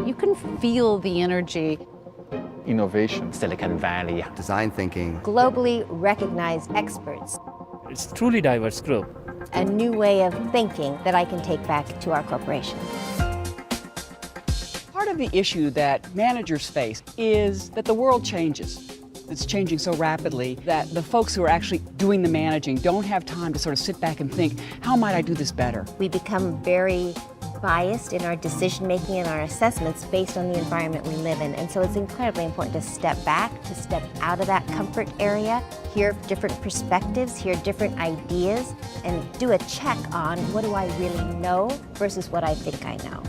You can feel the energy. Innovation. Silicon Valley. Design thinking. Globally recognized experts. It's a truly diverse group. A new way of thinking that I can take back to our corporation. Part of the issue that managers face is that the world changes. It's changing so rapidly that the folks who are actually doing the managing don't have time to sort of sit back and think, how might I do this better? We become very biased in our decision-making and our assessments based on the environment we live in. And so it's incredibly important to step back, to step out of that comfort area, hear different perspectives, hear different ideas, and do a check on what do I really know versus what I think I know.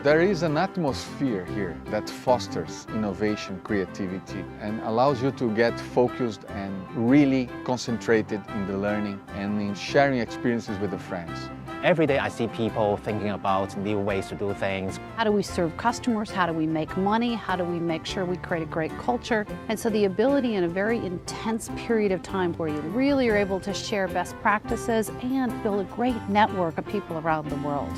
There is an atmosphere here that fosters innovation, creativity, and allows you to get focused and really concentrated in the learning and in sharing experiences with the friends. Every day I see people thinking about new ways to do things. How do we serve customers? How do we make money? How do we make sure we create a great culture? And so the ability in a very intense period of time where you really are able to share best practices and build a great network of people around the world.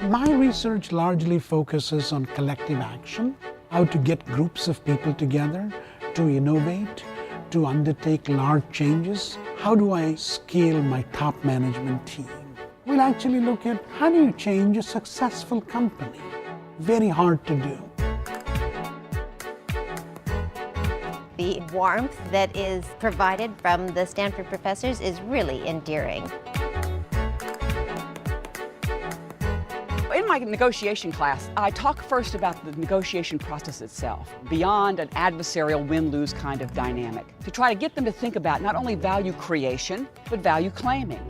My research largely focuses on collective action, how to get groups of people together to innovate, to undertake large changes. How do I scale my top management team? We'll actually look at how do you change a successful company? Very hard to do. The warmth that is provided from the Stanford professors is really endearing. In my negotiation class, I talk first about the negotiation process itself, beyond an adversarial win-lose kind of dynamic, to try to get them to think about not only value creation, but value claiming.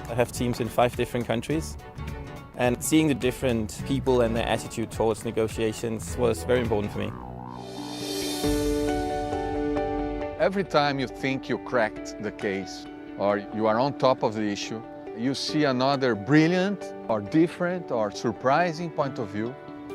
I have teams in 5 different countries, and seeing the different people and their attitude towards negotiations was very important for me. Every time you think you cracked the case or you are on top of the issue, you see another brilliant or different or surprising point of view.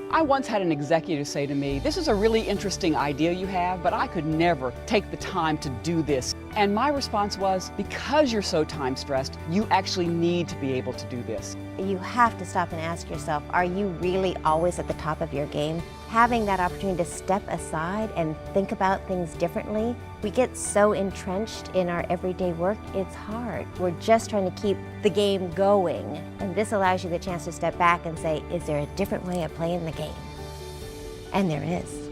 I once had an executive say to me, this is a really interesting idea you have, but I could never take the time to do this. And my response was, because you're so time stressed, you actually need to be able to do this. You have to stop and ask yourself, are you really always at the top of your game? Having that opportunity to step aside and think about things differently, we get so entrenched in our everyday work, it's hard. We're just trying to keep the game going. And this allows you the chance to step back and say, is there a different way of playing the game? And there is.